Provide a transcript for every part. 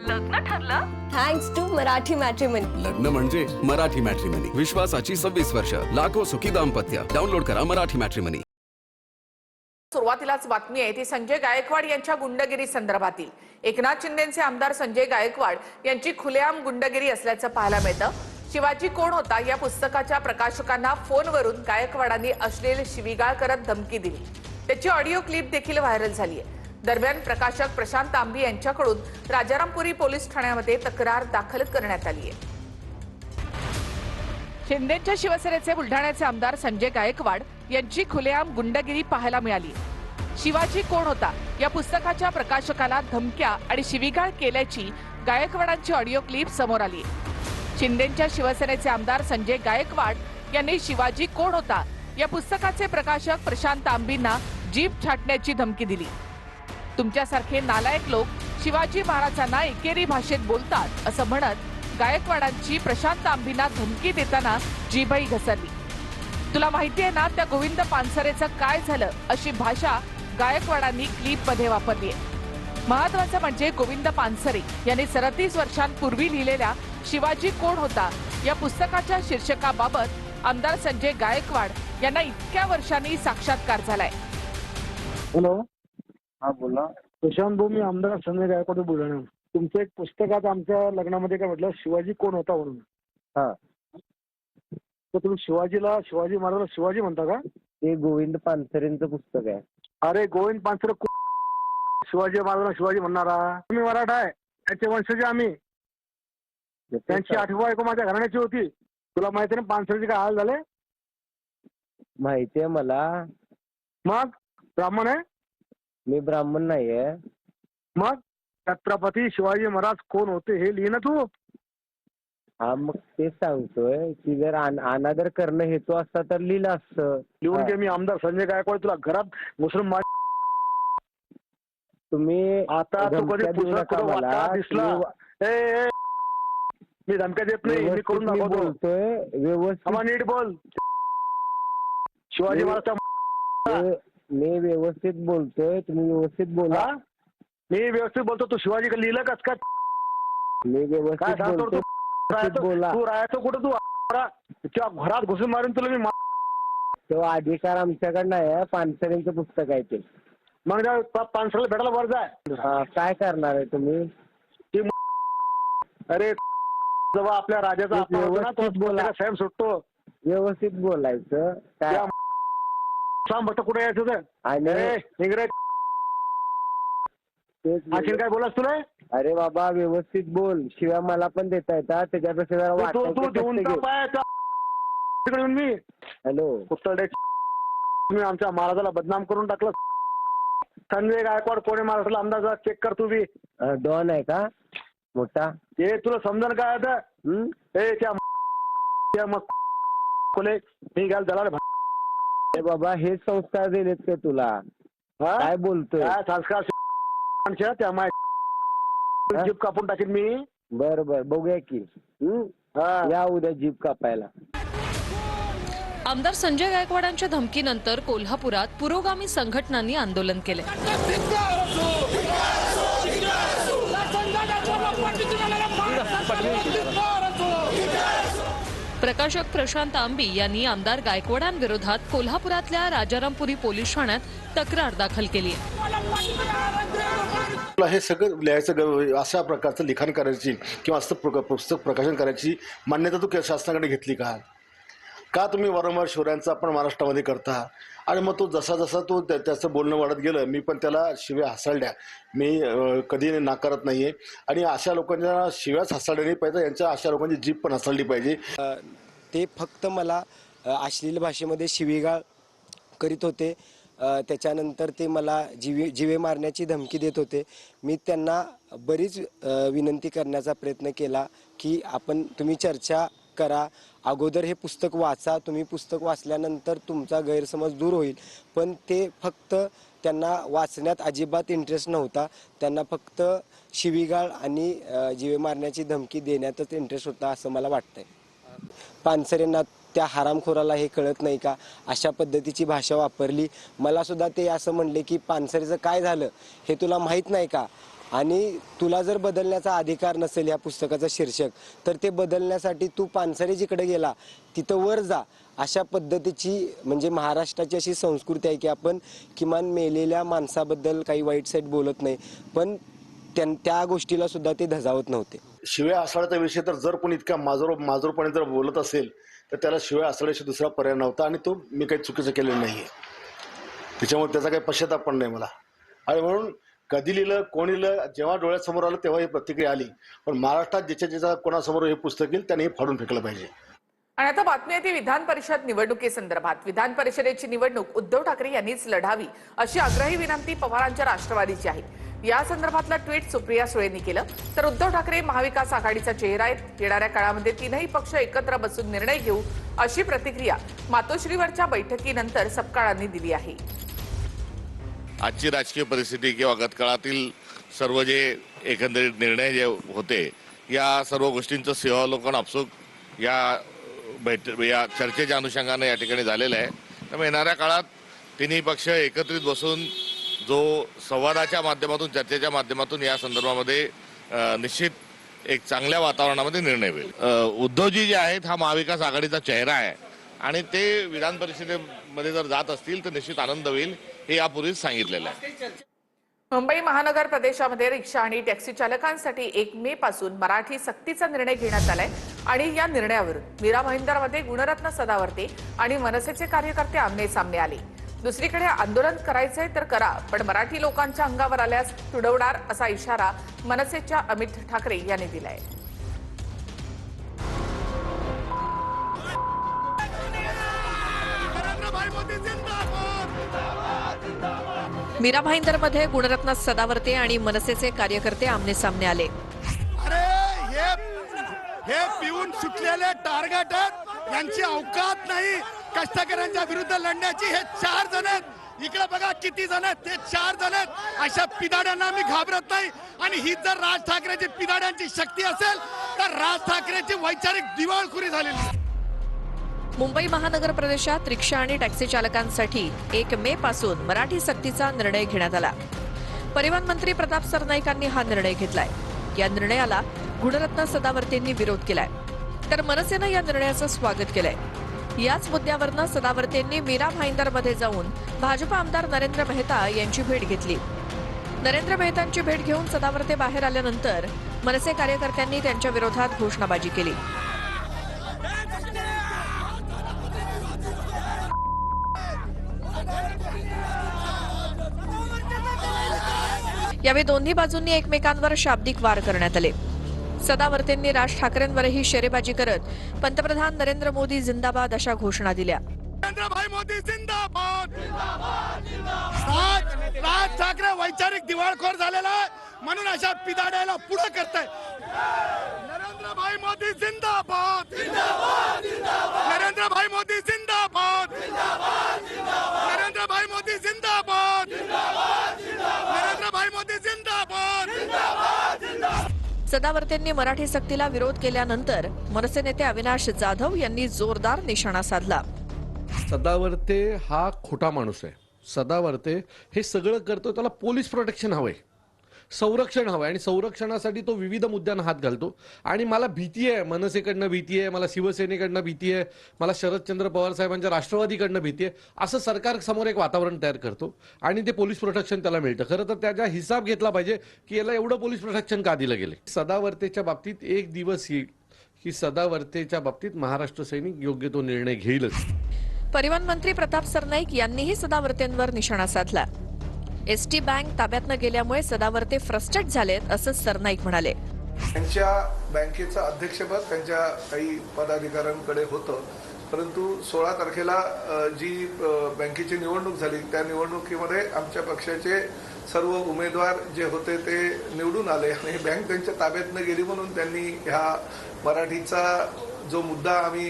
लग्न ठरलं thanks to Marathi matrimony. लग्न म्हणजे मराठी मॅट्रिमनी, विश्वासाची 26 वर्ष, लाखो सुखी दाम्पत्य। डाउनलोड करा मराठी मॅट्रिमनी। सुरुवातीलाच बातमी आहे ती संजय गायकवाड यांच्या गुंडगिरी संदर्भातील। एकनाथ शिंदेचे आमदार संजय गायकवाड यांची खुलेआम गुंडगिरी असल्याचं पाहायला मिळतं। शिवाजी कोण होता या पुस्तकाच्या प्रकाशकांना फोनवरून गायकवाडांनी अश्लील शिवीगाळ करत धमकी दिली। त्याची ऑडिओ क्लिप देखील व्हायरल झाली आहे। दरम्यान प्रकाशक प्रशांत आंबी यांच्याकडून राजारामपुरी पोलीस ठाण्यामध्ये तक्रार दाखल करण्यात आली आहे। शिंदेच्या शिवसेनेचे बुलढाण्याचे आमदार संजय गायकवाड यांची खुलेआम गुंडगिरी पाहायला मिळाली। शिवाजी कोण होता या पुस्तकाच्या प्रकाशकाला धमक्या आणि शिवीगाळ केल्याची गायकवाडांची ऑडिओ क्लिप समोर आली आहे। शिंदेच्या शिवसेनेचे आमदार संजय गायकवाड यांनी शिवाजी कोण होता या पुस्तकाचे प्रकाशक प्रशांत आंबींना जीभ छाटण्याची धमकी दिली। तुमच्यासारखे नालायक लोक शिवाजी महाराजांना एकेरी भाषेत बोलतात असं म्हणत गायकवाडांची प्रशांत आंबींना धमकी देताना जीभही घसरली। तुला माहिती आहे ना त्या गोविंद पानसरेचं काय झालं अशी भाषा गायकवाडांनी क्लिप मध्ये वापरली आहे। महत्त्वाचं म्हणजे गोविंद पानसरे यांनी 37 वर्षांपूर्वी लिहिलेल्या शिवाजी कोण होता या पुस्तकाच्या शीर्षकाबाबत आमदार संजय गायकवाड यांना इतक्या वर्षांनी साक्षात्कार झालाय। हॅलो, हा बोला। प्रशांत भाऊ, मी आमदार संजय गायकवाड बुलढाणा। तुमचं एक पुस्तकात आमच्या लग्नामध्ये काय म्हटलं, शिवाजी कोण होता म्हणून। हा, तर तुम्ही शिवाजी महाराजाला शिवाजी म्हणता का? ते गोविंद पानसरेंचं पुस्तक आहे। अरे गोविंद पानसरे शिवाजी महाराजांना शिवाजी म्हणणारा? तुम्ही मराठा आहे, त्याचे वंशज आम्ही। त्यांची 8वी बायको माझ्या घराण्याची होती। तुला माहिती ना पानसरेचे काय हाल झाले? माहिती आहे मला। मग ब्राह्मण आहे? मी ब्राह्मण नाहीये। मग छत्रपती शिवाजी महाराज कोण होते हे लिहि ना तू। हा, मग तेच सांगतोय की जर अनादर करणं हेतू असता तर लिहिलं असतं। लिहून घे, मी आमदार संजय गायकवाड तुला घरात मुस्लिम तुम्ही आता तू कधी मला दिसला? मी धमक्या देत नाही, मी करून दाखवतो। बोलतोय व्यवस्थित, नीट बोल। शिवाजी महाराज मी व्यवस्थित बोलतोय, तुम्ही व्यवस्थित बोला। मी व्यवस्थित बोलतो, तू शिवाजी का लिहिलं कस का? मी व्यवस्थित बोलतो, बोला। तू राहायचं कुठं? तू घरात घुसून मारून तुला मी तो अधिकार आमच्याकडे नाही, पानसरेंचं पुस्तक आहे ते। मग पानसरेला भेटायला वर जाय। काय करणार आहे तुम्ही? अरे जेव्हा आपल्या राजाचा अपमान होतो ना, तो बोला साहेब सुटतो। व्यवस्थित बोलायचं। काय सांग बट कुठे यायचं तर? इंग्रज आणखीन काय बोलास तुला? अरे बाबा व्यवस्थित बोल, शिवाय मला पण देता येतात, त्याच्यापेक्षा जरा तू देऊन मी। हॅलो, तुम्ही आमच्या महाराजाला बदनाम करून टाकलं। संजय गायकवाड कोणी महाराष्ट्राला आमदार चेक कर तू बी। डॉन आहे का मोठा? ते तुला समजन काय आता? मी घ्याल दलाल बाबा, हे संस्कार दिलेत का तुला? काय बोलतोय? संस्कार त्या जीभ कापून टाकेन मी। बर बर, बघूया की। या उद्या जीभ कापायला। आमदार संजय गायकवाडांच्या धमकीनंतर कोल्हापुरात पुरोगामी संघटनांनी आंदोलन केले। प्रकाशक प्रशांत आंबी यांनी आमदार गायकवाडांविरोधात कोल्हापुरातल्या राजारामपुरी पोलीस ठाण्यात तक्रार दाखल केली आहे। हे सगळं लिहायचं, अशा प्रकारचं लिखाण करायची किंवा असं पुस्तक प्रकाशन करायची मान्यता तू शासनाकडे घेतली का? का तुम्ही वारंवार शिवरायांचा आपण महाराष्ट्रामध्ये करता? आणि मग तो जसा जसा तो त्याचं बोलणं वाढत गेलं, मी पण त्याला शिव्या हसाळल्या, मी कधी नाकारत नाही आहे। आणि अशा लोकांच्या शिव्याच हसाळल्या नाही पाहिजे, यांच्या अशा लोकांची जीभ पण हसाळली पाहिजे। ते फक्त मला अश्लील भाषेमध्ये शिवीगाळ करीत होते। त्याच्यानंतर ते मला जीवे मारण्याची धमकी देत होते। मी त्यांना बरीच विनंती करण्याचा प्रयत्न केला की तुम्ही चर्चा करा, अगोदर हे पुस्तक वाचा, तुम्ही पुस्तक वाचल्यानंतर तुमचा गैरसमज दूर होईल। पण ते फक्त त्यांना वाचण्यात अजिबात इंटरेस्ट नव्हता, त्यांना फक्त शिवीगाळ आणि जीवे मारण्याची धमकी देण्यातच इंटरेस्ट होता असं मला वाटतंय। पानसरेंना त्या हरामखोराला हे कळत नाही का अशा पद्धतीची भाषा वापरली। मला सुद्धा ते असं म्हणले की पानसरेचं काय झालं हे तुला माहित नाही का? आणि तुला जर बदलण्याचा अधिकार नसेल या पुस्तकाचं शीर्षक, तर ते बदलण्यासाठी तू पानसरेजीकडे गेला, तिथं वर जा. अशा पद्धतीची म्हणजे महाराष्ट्राची अशी संस्कृती आहे की आपण किमान मेलेल्या माणसाबद्दल काही वाईट साईट बोलत नाही, पण त्या गोष्टीला सुद्धा ते धजावत नव्हते. शिव्या आसळाचा विषय तर जर कोणी इतक्या माजूरपणे जर बोलत असेल तर त्याला शिव्या आसळ्याशिवाय दुसरा पर्याय नव्हता आणि तो मी काही चुकीचं केलेलं नाहीये. त्याच्यामुळे त्याचा काही पश्चाताप पण नाही मला. आणि म्हणून कधी लिहिलं, कोणी लिहिलं, जेव्हा डोळ्यासमोर आलं तेव्हा ही प्रतिक्रिया आली. पण महाराष्ट्रात ज्याच्या कोणासमोर हे पुस्तक येईल त्याने हे फाडून फेकलं पाहिजे. आणि आता बातमी आहे ती विधान परिषद निवडणुकीसंदर्भात. विधान परिषदेची निवडणूक उद्धव ठाकरे यांनीच लढावी अशी आग्रही विनंती पवारांच्या राष्ट्रवादीची आहे. या संदर्भातलं ट्विट सुप्रिया सुळेंनी केलं. तर उद्धव ठाकरे महाविकास आघाडीचा चेहरा आहेत. येणाऱ्या काळामध्ये तीनही पक्ष एकत्र बसून निर्णय घेऊ अशी प्रतिक्रिया मातोश्रीवरच्या बैठकीनंतर सपकाळांनी दिली आहे. आजची राजकीय परिस्थिती किंवा गतकाळातील सर्व जे एकंदरीत निर्णय जे होते या सर्व गोष्टींचं सिंहावलोकन आपसूक या चर्चेच्या अनुषंगाने या ठिकाणी झालेलं आहे. त्यामुळे येणाऱ्या काळात तिन्ही पक्ष एकत्रित बसून जो संवादाच्या माध्यमातून, चर्चेच्या माध्यमातून या संदर्भामध्ये निश्चित एक चांगल्या वातावरणामध्ये निर्णय होईल. उद्धवजी जे आहेत हा महाविकास आघाडीचा चेहरा आहे आणि ते विधान परिषदेमध्ये जर जात असतील तर निश्चित आनंद होईल, हे यापूर्वीच सांगितलेलं आहे. मुंबई महानगर प्रदेशामध्ये रिक्षा आणि टॅक्सी चालकांसाठी 1 मे पासून मराठी सक्तीचा निर्णय घेण्यात आलाय. आणि या निर्णयावरून मीरा भाईंदरमध्ये गुणरत्न सदावर्ते आणि मनसेचे कार्यकर्ते आमने सामने आले. दुसरीकडे आंदोलन करायचंय तर करा, पण मराठी लोकांच्या अंगावर आल्यास तुडवणार असा इशारा मनसेच्या अमित ठाकरे यांनी दिलाय. मीरा भाईंदरमध्ये गुणरत्न सदावर्ते आणि मनसेचे कार्यकर्ते आमने सामने आले. हे पिऊन सुटलेले टार्गेट आहेत, यांची अवकात नाही कष्टकऱ्यांच्या विरुद्ध लढण्याची. हे 4 जण आहेत, इकडे बघा किती जण आहेत, ते 4 जण आहेत. अशा पिदाड्यांना मी घाबरत नाही. आणि ही जर राज ठाकरेची पिदाड्यांची शक्ती असेल तर राज ठाकरेची वैचारिक दिवाळखोरी झालेली. मुंबई महानगर प्रदेशात रिक्षा आणि टॅक्सी चालकांसाठी 1 मे पासून मराठी सक्तीचा निर्णय घेण्यात आला. परिवहन मंत्री प्रताप सरनाईकांनी हा निर्णय घेतलाय. या निर्णयाला गुणरत्न सदावर्तेंनी विरोध केलाय, तर मनसेनं या निर्णयाचं स्वागत केलंय. याच मुद्द्यावरनं सदावर्तेंनी मीरा भाईंदरमध्ये जाऊन भाजप आमदार नरेंद्र मेहता यांची भेट घेतली. नरेंद्र मेहतांची भेट घेऊन सदावर्ते बाहेर आल्यानंतर मनसे कार्यकर्त्यांनी त्यांच्या विरोधात घोषणाबाजी केली. यावेळी दोन्ही बाजूंनी एकमेकांवर शाब्दिक वार करण्यात आले. सदावर्तेंनी राज ठाकरेंवरही शेरेबाजी करत पंतप्रधान नरेंद्र मोदी जिंदाबाद अशा घोषणा दिल्या. नरेंद्रभाई मोदी जिंदाबाद. राज ठाकरे वैचारिक दिवाळखोर झालेला आहे, म्हणून अशा पिदाड्याला पुढे करताय. नरेंद्रभाई मोदी जिंदाबाद. नरेंद्रभाई मोदी जिंदाबाद. नरेंद्रभाई मोदी जिंदाबाद. नरेंद्रभाई मोदी जिंदाबाद. सदावर्तेंनी मराठी सक्तीला विरोध केल्यानंतर मनसे नेते अविनाश जाधव यांनी जोरदार निशाणा साधला. सदावर्ते हा खोटा माणूस आहे. सदावर्ते हे सगळं करतो, त्याला पोलीस प्रोटेक्शन हवंय, संरक्षण हवंय आणि संरक्षणासाठी तो विविध मुद्द्यांना हात घालतो. आणि मला भीती आहे, मनसेकडनं भीती आहे, मला शिवसेनेकडनं भीती आहे, मला शरदचंद्र पवार साहेबांच्या राष्ट्रवादीकडनं भीती आहे. असं सरकार समोर एक वातावरण तयार करतो आणि ते पोलीस प्रोटेक्शन त्याला मिळतं. खरं तर त्याचा हिसाब घेतला पाहिजे की याला एवढं पोलीस प्रोटेक्शन का दिलं गेले. सदावर्तेच्या बाबतीत एक दिवस येईल की सदावर्तेच्या बाबतीत महाराष्ट्र सैनिक योग्य तो निर्णय घेईलच. परिवहन मंत्री प्रताप सरनाईक यांनीही सदावर्तेंवर निशाणा साधला. एसटी बँक ताब्यात न गेल्यामुळे सदावर्ते फ्रस्ट्रेट झालेत असं सरनाईक म्हणाले. त्यांच्या बँकेचं अध्यक्षपद त्यांच्या काही पदाधिकाऱ्यांकडे होतं, परंतु 16 तारखेला जी बँकेची निवडणूक झाली त्या निवडणुकीमध्ये आमच्या पक्षाचे सर्व उमेदवार जे होते ते निवडून आले आणि बँक त्यांच्या ताब्यात न गेली म्हणून त्यांनी ह्या मराठीचा जो मुद्दा आम्ही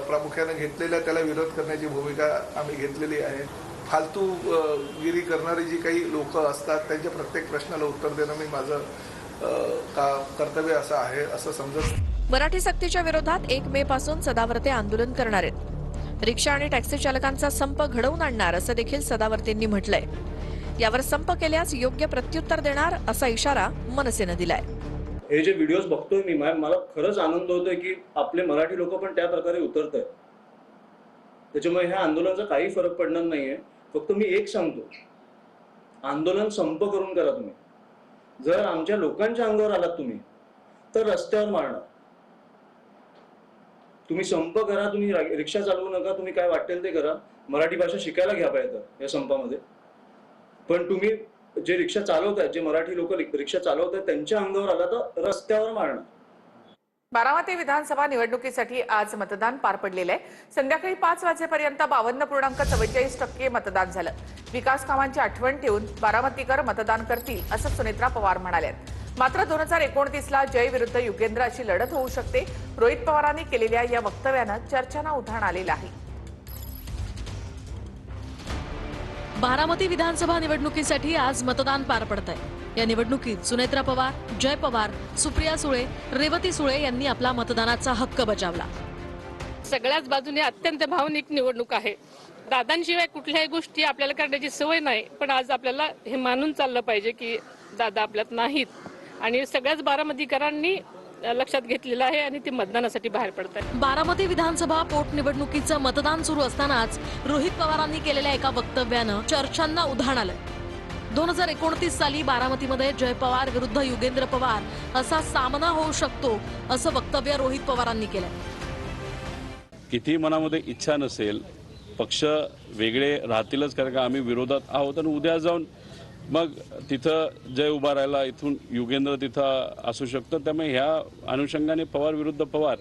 प्रामुख्याने घेतलेला त्याला विरोध करण्याची भूमिका आम्ही घेतलेली आहे. फालतूगिरी करणारी जी काही लोक असतात त्यांच्या प्रत्येक प्रश्नाला उत्तर देणं मी माझं कर्तव्य असं आहे असं समजत. मराठी सक्तीच्या विरोधात 1 मे पासून सदावर्ते आंदोलन करणार आहेत. रिक्षा आणि टॅक्सी चालकांचा संप घडवून आणणार असं देखील सदावर्तेंनी म्हटलंय. यावर संप केल्यास योग्य प्रत्युत्तर देणार असा इशारा मनसेनं दिलाय. हे जे व्हिडिओज बघतोय मी मला खरंच आनंद होतोय की आपले मराठी लोक पण त्या प्रकारे उतरत आहेत. त्याच्यामुळे ह्या आंदोलनाचा काही फरक पडणार नाहीये. फक्त मी एक सांगतो, आंदोलन संप करून करा तुम्ही. जर आमच्या लोकांच्या अंगावर आलात तुम्ही तर रस्त्यावर मारणार. तुम्ही संप करा, तुम्ही रिक्षा चालवू नका, तुम्ही काय वाटेल ते करा. मराठी भाषा शिकायला घ्या पाहिजे या संपामध्ये. पण तुम्ही जे रिक्षा चालवतायत, जे मराठी लोक रिक्षा चालवतायत त्यांच्या अंगावर आला तर रस्त्यावर मारणार. बारामती विधानसभा निवडणुकीसाठी आज मतदान पार पडलेलं आहे. संध्याकाळी 5 वाजेपर्यंत 52.44% मतदान झालं. विकास कामांची आठवण ठेवून बारामतीकर मतदान करतील असं सुनेत्रा पवार म्हणाल्यात. मात्र 2029ला जय विरुद्ध युगेंद्र अशी लढत होऊ शकते. रोहित पवारांनी केलेल्या या वक्तव्यानं चर्चांना उधाण आलेलं आहे. बारामती विधानसभा निवडणुकीसाठी आज मतदान पार पडत आहे. या निवडणुकीत सुनेत्रा पवार, जय पवार, सुप्रिया सुळे, रेवती सुळे यांनी आपला मतदानाचा हक्क बजावला. सगळ्याच बाजूने अत्यंत भावनिक निवडणूक आहे. दादांशिवाय कुठल्याही गोष्टी आपल्याला करण्याची सवय नाही, पण आज आपल्याला हे मानून चाललं पाहिजे की दादा आपल्यात नाहीत आणि सगळ्याच बारामतीकरांनी लक्षात घेतलेलं आहे आणि ते मतदानासाठी बाहेर पडत आहेत. बारामती विधानसभा पोटनिवडणुकीचं मतदान सुरू असतानाच रोहित पवारांनी केलेल्या एका वक्तव्यानं चर्चांना उधाण आलं. 2029 साली बारामतीमध्ये जय पवार विरुद्ध युगेंद्र पवार असा सामना होऊ शकतो असं वक्तव्य रोहित पवारांनी केलंय. किती मनामध्ये इच्छा नसेल, पक्ष वेगळे राहतीलच, कारण का आम्ही विरोधात आहोत आणि उद्या जाऊन मग तिथं जय उभा राहिला, इथून युगेंद्र तिथं असू शकतं. त्यामुळे ह्या अनुषंगाने पवार विरुद्ध पवार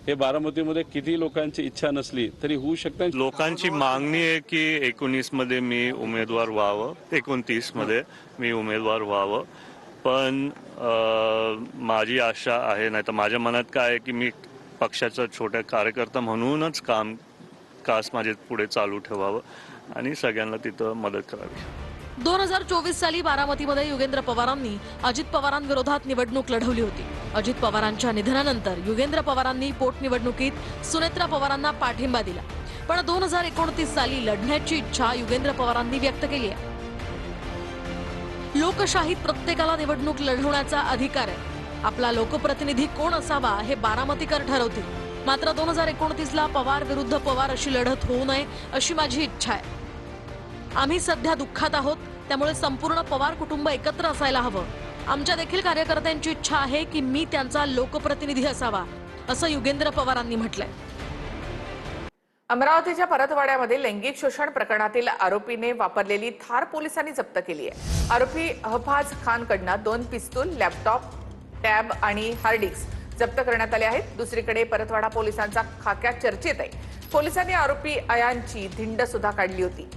हे बारामतीमध्ये किती लोकांची इच्छा नसली तरी होऊ शकतं. लोकांची मागणी आहे की 19 मध्ये मी उमेदवार व्हावं, 29 मध्ये मी उमेदवार व्हावं. पण माझी आशा आहे, नाही तर माझ्या मनात काय आहे की मी पक्षाचा छोटा कार्यकर्ता म्हणूनच कास माझे पुढे चालू ठेवावं आणि सगळ्यांना तिथं मदत करावी. 2024 साली बारामतीमध्ये युगेंद्र पवारांनी अजित पवारांविरोधात निवडणूक लढवली होती. अजित पवारांच्या निधनानंतर युगेंद्र पवारांनी पोटनिवडणुकीत सुनेत्रा पवारांना पाठिंबा दिला. पण 2029 साली लढण्याची इच्छा युगेंद्र पवारांनी व्यक्त केली आहे. लोकशाहीत प्रत्येकाला निवडणूक लढवण्याचा अधिकार आहे. आपला लोकप्रतिनिधी कोण असावा हे बारामतीकर ठरवतील. मात्र 2029ला पवार विरुद्ध पवार अशी लढत होऊ नये अशी माझी इच्छा आहे. आम्ही सध्या दुःखात आहोत, त्यामुळे संपूर्ण पवार कुटुंब एकत्र असायला हवं. आमच्या देखील कार्यकर्त्यांची इच्छा आहे की मी त्यांचा लोकप्रतिनिधी असावा असं युगेंद्र पवारांनी म्हटलंय. अमरावतीच्या परतवाड्यामध्ये लैंगिक शोषण प्रकरणातील आरोपीने वापरलेली थार पोलिसांनी जप्त केली आहे. आरोपी हफाज खानकडनं 2 पिस्तूल, लॅपटॉप, टॅब आणि हार्ड डिस्क जप्त करण्यात आले आहेत. दुसरीकडे परतवाडा पोलिसांचा खाक्या चर्चेत आहे. पोलिसांनी आरोपी अयानची धिंड सुद्धा काढली होती.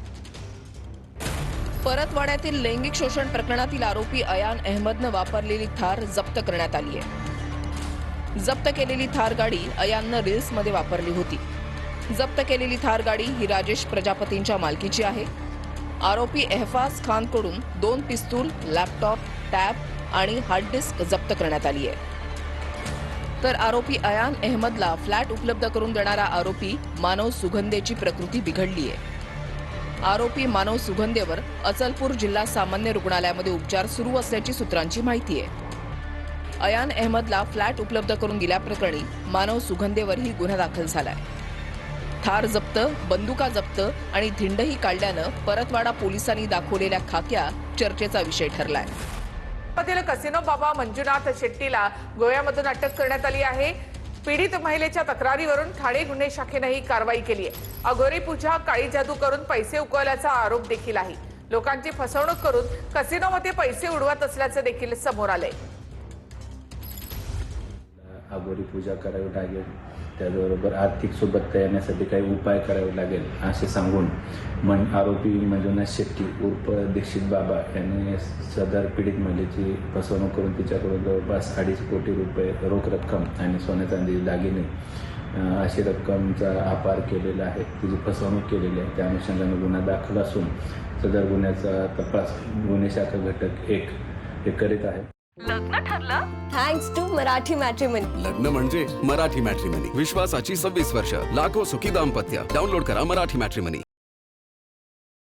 परतवाड्यातील लैंगिक शोषण प्रकरणातील आरोपी अयान अहमदनं वापरलेली थार जप्त करण्यात आली आहे. जप्त केलेली थार गाडी अयाननं रील्समध्ये वापरली होती. जप्त केलेली थार गाडी ही राजेश प्रजापतींच्या मालकीची आहे. आरोपी एहफाज खानकडून 2 पिस्तूल, लॅपटॉप, टॅब आणि हार्ड डिस्क जप्त करण्यात आली आहे. तर आरोपी अयान अहमदला फ्लॅट उपलब्ध करून देणारा आरोपी मानव सुगंधेची प्रकृती बिघडली आहे. आरोपी मानव सुगंधेवर अचलपूर जिल्हा सामान्य रुग्णालयामध्ये उपचार सुरू असल्याची सूत्रांची माहिती आहे. अयान अहमदला फ्लॅट उपलब्ध करून दिल्याप्रकरणी मानव सुगंधेवरही गुन्हा दाखल झालाय. थार जप्त, बंदुका जप्त आणि धिंडही काढल्यानं परतवाडा पोलिसांनी दाखवलेल्या खाक्या चर्चेचा विषय ठरलाय. कसिनो बाबा मंजुनाथ शेट्टीला गोव्यामधून अटक करण्यात आली आहे. पीडित महिलेच्या तक्रारीवरून ठाणे गुन्हे शाखेनं ही कारवाई केली आहे. अघोरी पूजा, काळी जादू करून पैसे उकळल्याचा आरोप देखील आहे. लोकांची फसवणूक करून कसिनोमध्ये पैसे उडवत असल्याचं देखील समोर आलंय. अघोरी पूजा करावी लागेल, त्याचबरोबर आर्थिक सोबतता येण्यासाठी काही उपाय करावे लागेल असे सांगून आरोपी मंजुनाथ शेट्टी उर्फ दीक्षित बाबा यांनी सदर पीडित महिलेची फसवणूक करून तिच्याकडून जवळपास 2.5 कोटी रुपये रोख रक्कम आणि सोने चांदी दागिने अशी रक्कमचा अपहार केलेला आहे. तिची फसवणूक केलेली आहे. त्या अनुषंगाने गुन्हा दाखल असून सदर गुन्ह्याचा तपास गुन्हे शाखा घटक 1 हे करीत आहे. लग्न ठरलं थँक्स टू मराठी मॅट्रिमनी. लग्न म्हणजे मराठी मॅट्रिमनी. विश्वासाची 26 वर्ष, लाखो सुखी दाम्पत्य. डाउनलोड करा मराठी मॅट्रिमनी.